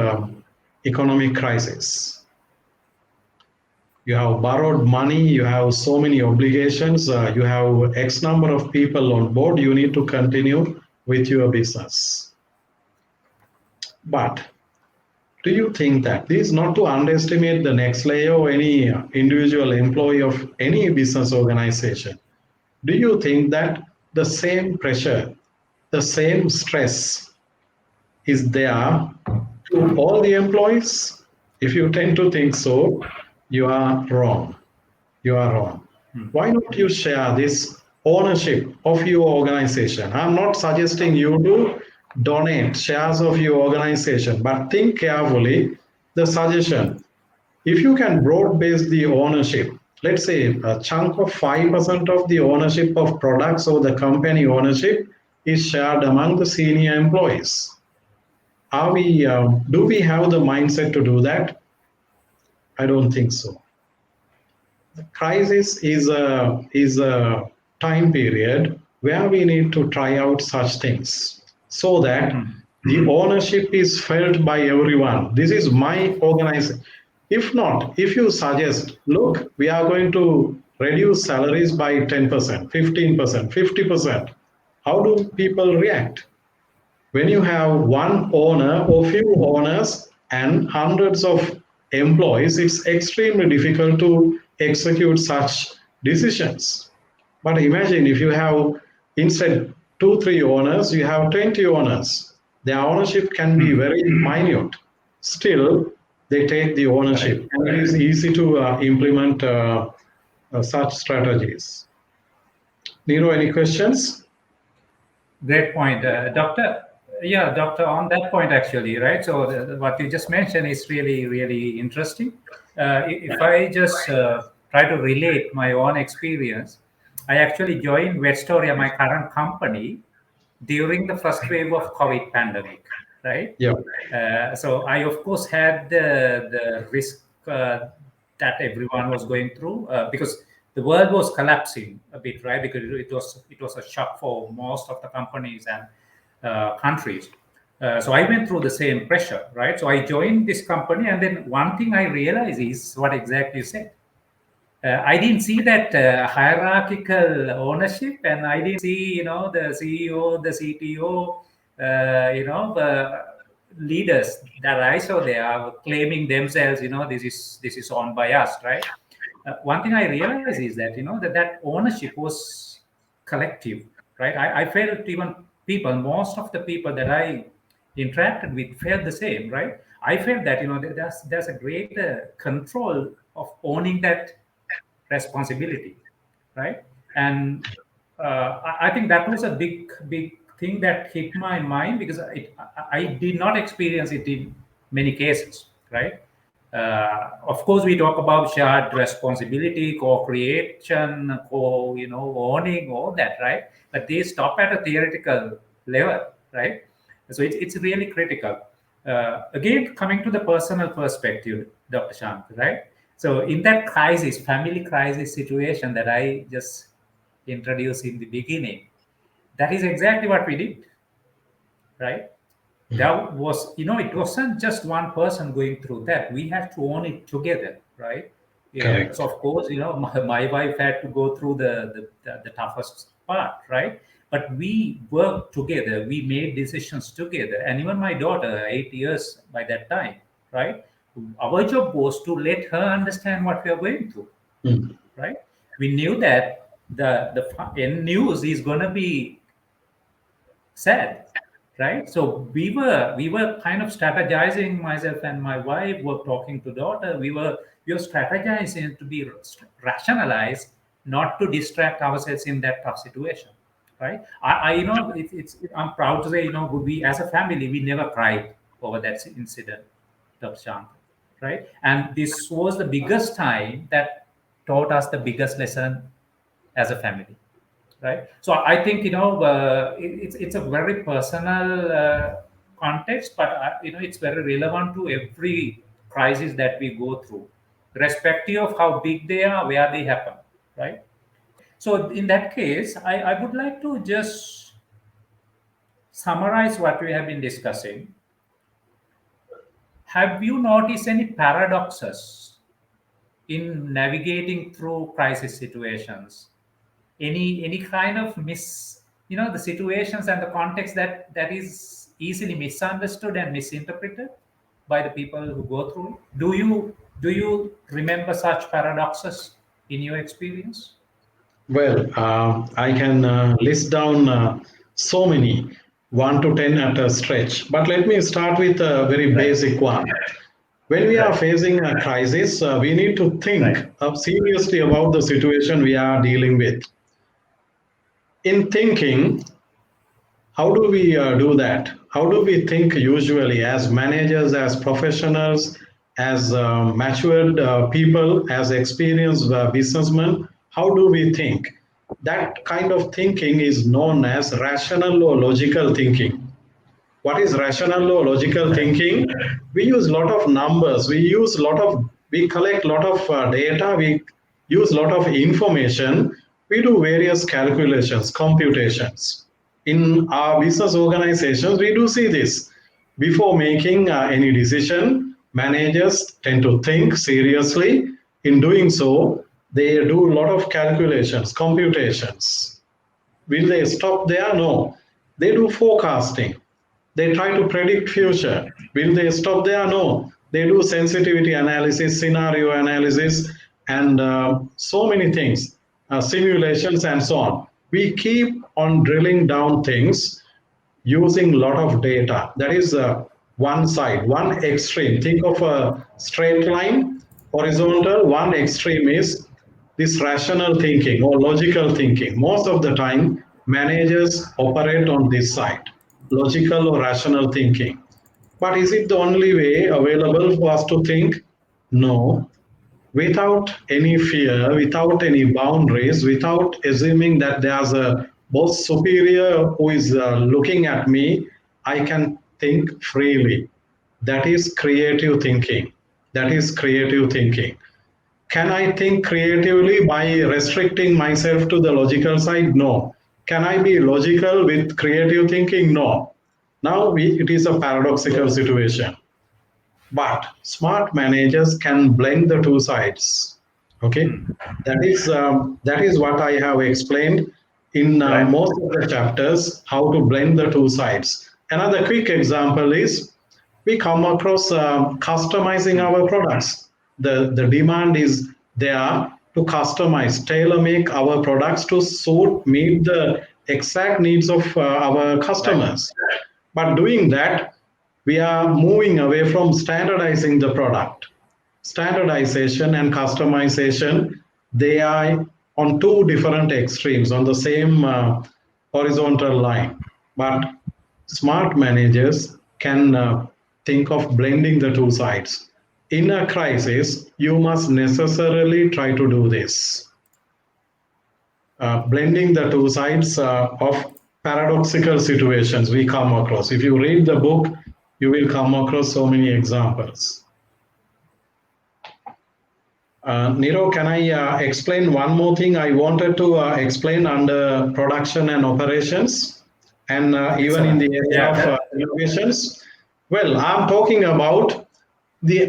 economic crisis. You have borrowed money, you have so many obligations, you have X number of people on board, you need to continue with your business. But do you think that this is not to underestimate the next layer or any individual employee of any business organization? Do you think that the same pressure, the same stress is there to all the employees? If you tend to think so, you are wrong. You are wrong. Why not you share this ownership of your organization? I'm not suggesting you to donate shares of your organization, but think carefully the suggestion. If you can broad base the ownership, let's say a chunk of 5% of the ownership of products or the company ownership is shared among the senior employees. Are we, do we have the mindset to do that? I don't think so. The crisis is a time period where we need to try out such things so that the ownership is felt by everyone. This is my organization. If not, if you suggest, look, we are going to reduce salaries by 10%, 15%, 50%, how do people react? When you have one owner or few owners and hundreds of employees, it's extremely difficult to execute such decisions. But imagine if you have instead 2, 3 owners, you have 20 owners. Their ownership can be very minute. Still, they take the ownership, Correct. and it is easy to implement such strategies. Nero, any questions? Great point, Doctor. Yeah, Doctor, on that point, actually, right? So, what you just mentioned is really, really interesting. If I just try try to relate my own experience, I actually joined Vetstoria, my current company, during the first wave of COVID pandemic, right? Yeah, So I, of course, had the risk that everyone was going through because the world was collapsing a bit, right? Because it was a shock for most of the companies and countries. So I went through the same pressure, right? So I joined this company, and then one thing I realized is what exactly you said. I didn't see that hierarchical ownership, and I didn't see, the CEO, the CTO, the leaders that I saw there are claiming themselves, this is owned by us, right? One thing I realized is that that ownership was collective, right? I felt even people, most of the people that I interacted with, felt the same, right? I felt that there's a greater control of owning that responsibility, right? And I think that was a big thing that hit my mind because I did not experience it in many cases, right? Of course, we talk about shared responsibility, co-creation, owning, all that, right? But they stop at a theoretical level, right? So it's really critical. Again, coming to the personal perspective, Dr. Shant, right? So in that crisis, family crisis situation that I just introduced in the beginning, that is exactly what we did, right? That was, it wasn't just one person going through that. We have to own it together, right? Yeah. So correct. of course, my wife had to go through the toughest part, right? But we worked together. We made decisions together, and even my daughter, 8 years by that time, right? Our job was to let her understand what we are going through, Mm, right? We knew that the end news is going to be sad, right? So we were kind of strategizing. Myself and my wife were talking to daughter. We were strategizing to be rationalized, not to distract ourselves in that tough situation, right? I'm proud to say, we as a family, we never cried over that incident of Shant, right? And this was the biggest time that taught us the biggest lesson as a family, right? So I think, it's a very personal context, but it's very relevant to every crisis that we go through, irrespective of how big they are, where they happen, right? So in that case, I would like to just summarize what we have been discussing. Have you noticed any paradoxes in navigating through crisis situations? Any kind of the situations and the context that is easily misunderstood and misinterpreted by the people who go through it? Do you remember such paradoxes in your experience? Well, I can list down so many, 1 to 10 at a stretch. But let me start with a very Right, basic one. When we are right, facing a crisis, we need to think right, seriously about the situation we are dealing with. In thinking, how do we do that? How do we think usually as managers, as professionals, as matured people, as experienced businessmen? How do we think? That kind of thinking is known as rational or logical thinking. What is rational or logical right, thinking? We use a lot of numbers, we collect a lot of data, we use a lot of information, we do various calculations, computations. In our business organizations, we do see this. Before making any decision, managers tend to think seriously. In doing so, they do a lot of calculations, computations. Will they stop there? No. They do forecasting. They try to predict future. Will they stop there? No. They do sensitivity analysis, scenario analysis, and so many things, simulations, and so on. We keep on drilling down things using a lot of data. That is one side, one extreme. Think of a straight line, horizontal. One extreme is this rational thinking or logical thinking. Most of the time, managers operate on this side, logical or rational thinking. But is it the only way available for us to think? No. without any fear, without any boundaries, without assuming that there's a boss superior who is looking at me, I can think freely. That is creative thinking. That is creative thinking. Can I think creatively by restricting myself to the logical side? No. Can I be logical with creative thinking? No. Now it is a paradoxical situation. But smart managers can blend the two sides. Okay, that is what I have explained in Right. most of the chapters, how to blend the two sides. Another quick example is we come across customizing our products. The demand is there to customize, tailor make our products to meet the exact needs of our Right. customers. But doing that, we are moving away from standardizing the product. Standardization and customization, they are on two different extremes on the same horizontal line. But smart managers can think of blending the two sides. In a crisis, you must necessarily try to do this, blending the two sides of paradoxical situations we come across. If you read the book, you will come across so many examples. Niro, can I explain one more thing? I wanted to explain under production and operations, and even in Excellent. the area Yeah. of innovations. Well, I'm talking about the Sure.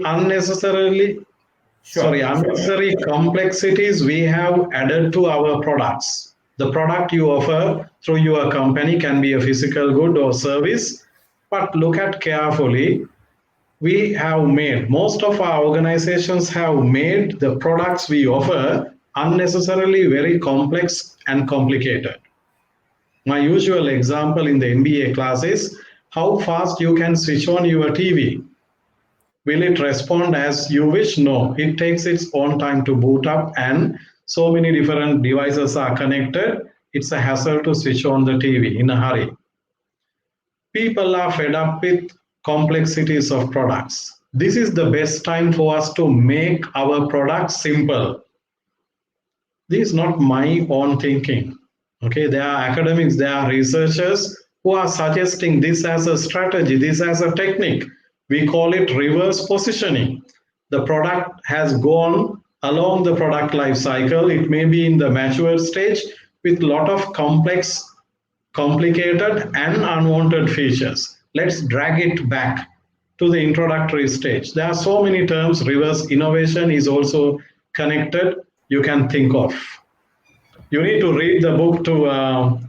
Sure. unnecessary complexities we have added to our products. The product you offer through your company can be a physical good or service, but look at carefully. We have made, most of our organizations have made the products we offer unnecessarily very complex and complicated. My usual example in the MBA class is how fast you can switch on your TV. Will it respond as you wish? No, it takes its own time to boot up, and so many different devices are connected. It's a hassle to switch on the TV in a hurry. People are fed up with complexities of products. This is the best time for us to make our products simple. This is not my own thinking. Okay, there are academics, there are researchers who are suggesting this as a strategy, this as a technique. We call it reverse positioning. The product has gone along the product life cycle. It may be in the mature stage with a lot of complicated and unwanted features. Let's drag it back to the introductory stage. There are so many terms. Reverse innovation is also connected. You can think of. You need to read the book to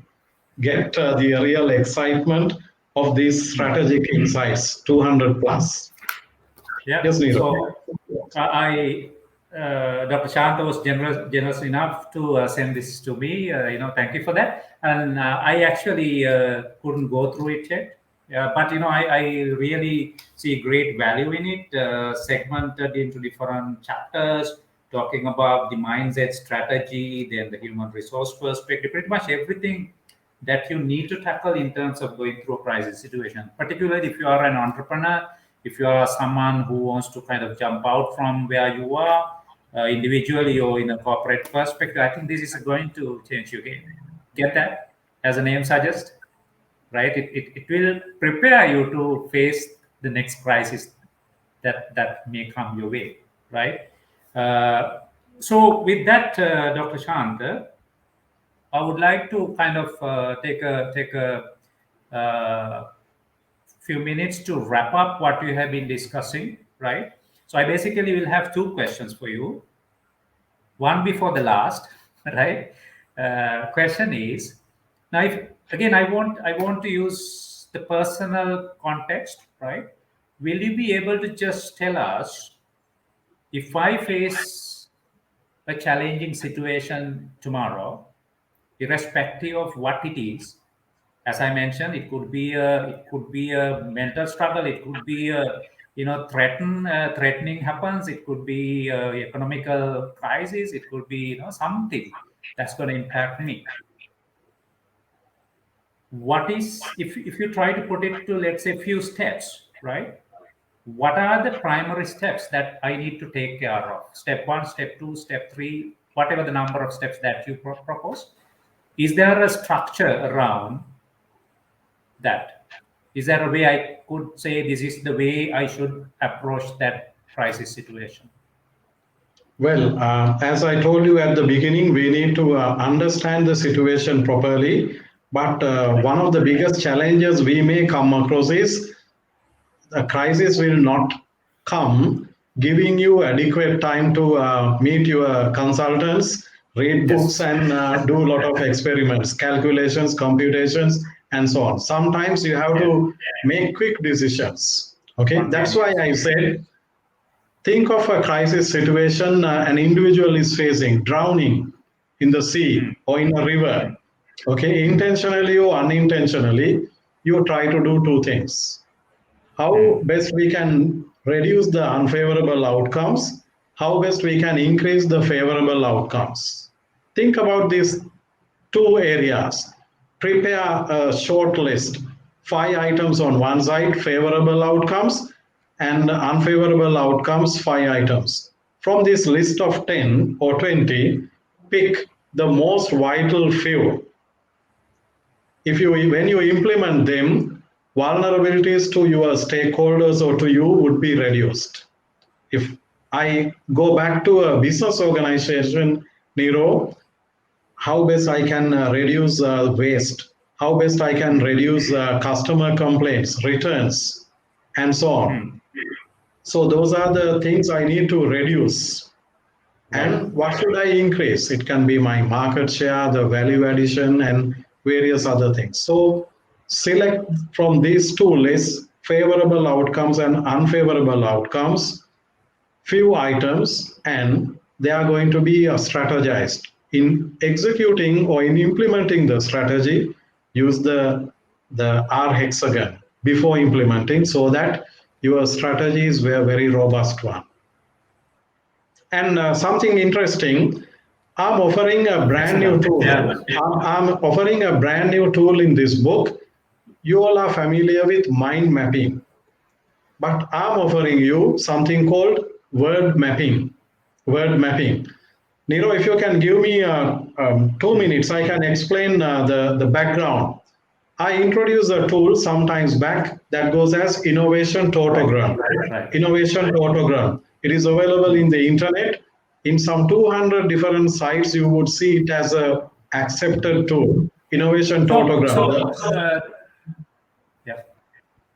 get the real excitement of these strategic insights. 200 plus. Yeah. Yes, Niro. So I Dr. Shanta was generous enough to send this to me. Thank you for that. And I actually couldn't go through it yet. Yeah, but I really see great value in it, segmented into different chapters, talking about the mindset, strategy, then the human resource perspective, pretty much everything that you need to tackle in terms of going through a crisis situation. Particularly if you are an entrepreneur, if you are someone who wants to kind of jump out from where you are, individually or in a corporate perspective, I think this is going to change your game. Get that? As the name suggests, right? It will prepare you to face the next crisis that may come your way, right? Uh, so with that, Dr. Shant, I would like to kind of take a few minutes to wrap up what we have been discussing, right? So I basically will have two questions for you. One before the last, right? Question is, now if again I want to use the personal context, right? Will you be able to just tell us, if I face a challenging situation tomorrow, irrespective of what it is, as I mentioned, it could be a mental struggle, it could be a threatening happens, it could be a economical crisis, it could be something that's going to impact me. What is, if you try to put it to, let's say, few steps, right? what are the primary steps that I need to take care of? Step one, step two, step three, whatever the number of steps that you propose. Is there a structure around that? Is there a way I could say this is the way I should approach that crisis situation? Well, as I told you at the beginning, we need to understand the situation properly. But Right. one of the biggest challenges we may come across is the crisis will not come giving you adequate time to meet your consultants, read books, Yes. and do a lot of experiments, calculations, computations, and so on. Sometimes you have Yeah. to make quick decisions. Okay, that's why Spontaneous. I said think of a crisis situation an individual is facing, drowning in the Mm, sea or in a river. mm, Okay, intentionally or unintentionally, you try to do two things: how mm, best we can reduce the unfavorable outcomes, how best we can increase the favorable outcomes. Think about these two areas. Prepare a short list, 5 items on one side, favorable outcomes, and unfavorable outcomes, 5 items. From this list of 10 or 20, pick the most vital few. If you when you implement them, vulnerabilities to your stakeholders or to you would be reduced. If I go back to a business organization, Nero, how best I can reduce waste, how best I can mm, reduce customer complaints, returns, and so on. mm. So those are the things I need to reduce. Right. And what should I increase? It can be my market share, the value addition, and various other things. So select from these two lists favorable outcomes and unfavorable outcomes, few items, and they are going to be strategized. In executing or in implementing the strategy, use the R hexagon before implementing so that your strategy is a very robust one. And something interesting, I'm offering a brand new Excellent. Yeah. tool. I'm offering a brand new tool in this book. You all are familiar with mind mapping, but I'm offering you something called word mapping. Word mapping. Nero, if you can give me 2 minutes, I can explain the background. I introduced a tool some times back that goes as innovation Right. tautogram. Right. Innovation tautogram. It is available in Mm. the internet. In some 200 different sites, you would see it as a accepted tool. Innovation So, tautogram. so yeah.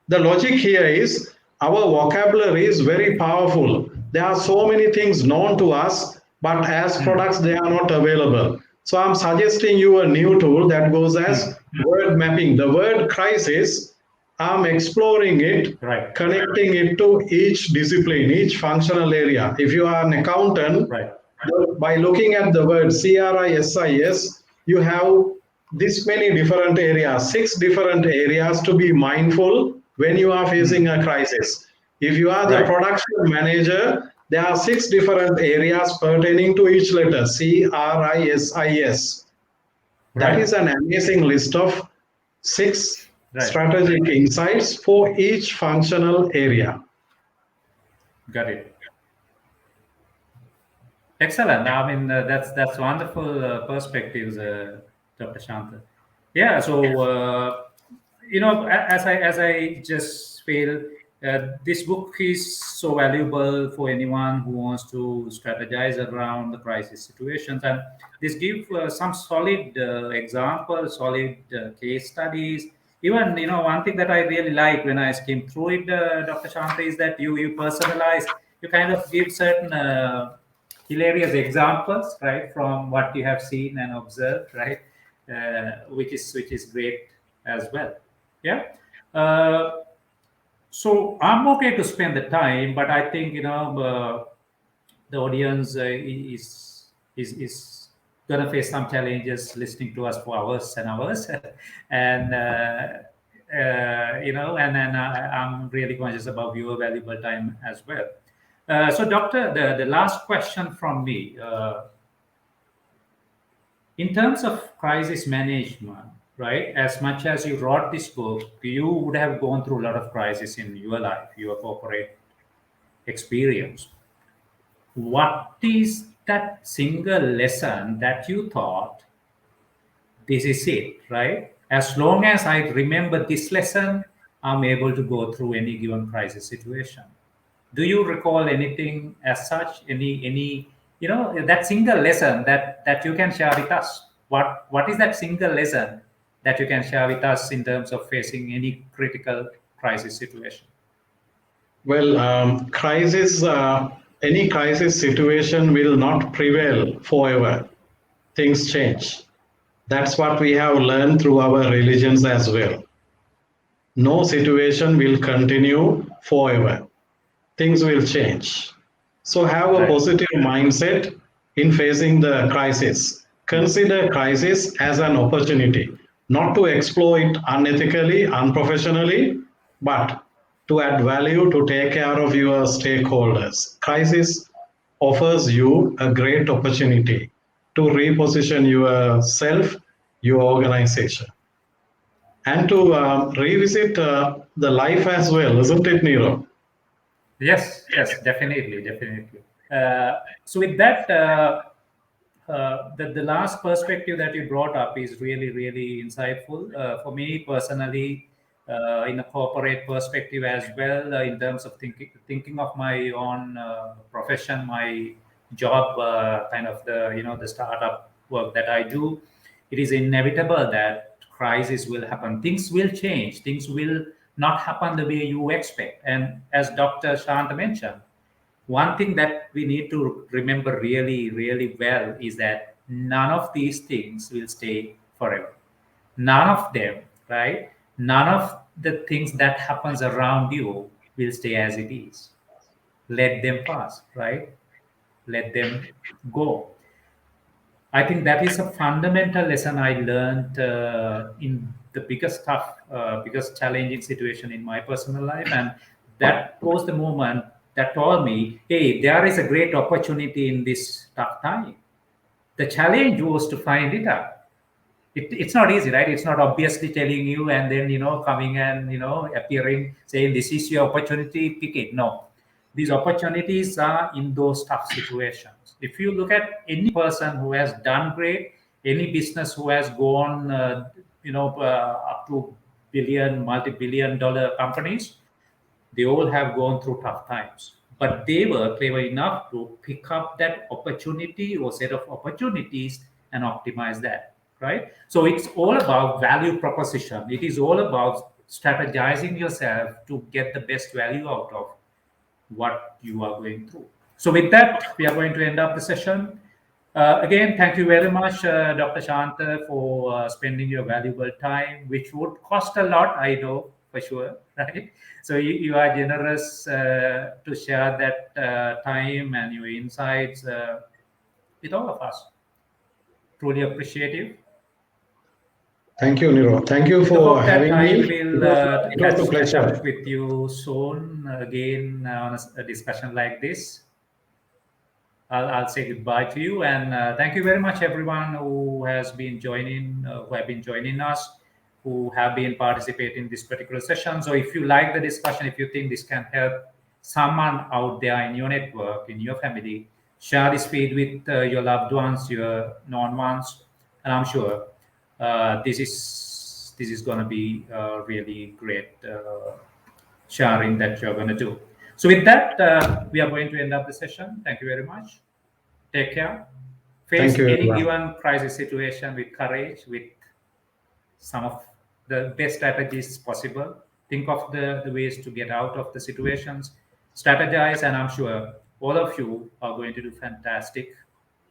The logic here is our vocabulary is very powerful. There are so many things known to us, but as Mm, products, they are not available. So I'm suggesting you a new tool that goes as mm. word mapping. The word crisis, I'm exploring it, Right. connecting it to each discipline, each functional area. If you are an accountant, Right. by looking at the word CRISIS, you have this many different areas, 6 different areas to be mindful when you are facing Mm. a crisis. If you are the Right. production manager, there are 6 different areas pertaining to each letter CRISIS. That Right. is an amazing list of six Right. strategic insights for each functional area. Got it. Excellent. I mean, that's wonderful perspectives, Dr. Shanta. Yeah. So as I just feel, this book is so valuable for anyone who wants to strategize around the crisis situations, and this gives some solid examples, solid case studies. Even one thing that I really like when I skim through it, Dr. Shanta, is that you personalize, you kind of give certain hilarious examples, right, from what you have seen and observed, right, which is great as well. Yeah. Uh, so I'm okay to spend the time, but I think the audience is gonna face some challenges listening to us for hours and hours, and and then I'm really conscious about your valuable time as well. So, Doctor, the last question from me. In terms of crisis management, right? As much as you wrote this book, you would have gone through a lot of crisis in your life, your corporate experience, what is that single lesson that you thought, this is it, right? As long as I remember this lesson, I'm able to go through any given crisis situation. Do you recall anything as such? Any that single lesson that you can share with us? What is that single lesson that you can share with us in terms of facing any critical crisis situation? Well, any crisis situation will not prevail forever. Things change. That's what we have learned through our religions as well. No situation will continue forever. Things will change. So have a Right. positive mindset in facing the crisis. Consider crisis as an opportunity, not to exploit unethically, unprofessionally, but to add value to take care of your stakeholders. Crisis offers you a great opportunity to reposition yourself, your organization, and to revisit the life as well, isn't it, Nero? Yes, yes, definitely, definitely. So with that, the last perspective that you brought up is really, really insightful. For me personally, in a corporate perspective as well, in terms of thinking of my own profession, my job, kind of the startup work that I do, it is inevitable that crisis will happen. Things will change. Things will not happen the way you expect. And as Dr. Shant mentioned, one thing that we need to remember really, really well is that none of these things will stay forever. None of them, right? None of the things that happens around you will stay as it is. Let them pass, right? Let them go. I think that is a fundamental lesson I learned in the biggest challenging situation in my personal life, and that was the moment that told me, "Hey, there is a great opportunity in this tough time." The challenge was to find it out. It's not easy, right? It's not obviously telling you and then coming and appearing saying this is your opportunity, pick it. No, these opportunities are in those tough situations. If you look at any person who has done great, any business who has gone up to billion, multi-billion dollar companies, they all have gone through tough times, but they were clever enough to pick up that opportunity or set of opportunities and optimize that, right? So it's all about value proposition. It is all about strategizing yourself to get the best value out of what you are going through. So with that, we are going to end up the session. Again, thank you very much, Dr. Shanta, for spending your valuable time, which would cost a lot, I know for sure, right? So you are generous to share that time and your insights with all of us. Truly appreciative. Thank you, Nero. Thank you So for hope that having I me. will It was a catch up pleasure. with you soon again on a discussion like this. I'll say goodbye to you and thank you very much everyone who has been joining who have been joining us, who have been participating in this particular session. So if you like the discussion, if you think this can help someone out there in your network, in your family, share this feed with your loved ones, your known ones, and I'm sure this is going to be really great sharing that you're going to do. So with that, we are going to end up the session. Thank you very much. Take care. Thank Face you, any everyone. given crisis situation with courage, with some of the best strategies possible. Think of the ways to get out of the situations, strategize, and I'm sure all of you are going to do fantastic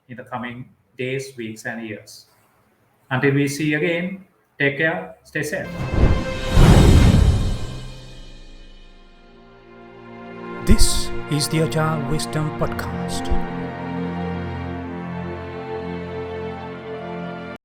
in the coming days, weeks, and years. Until we see you again, take care, stay safe. This is the Agile Wisdom Podcast.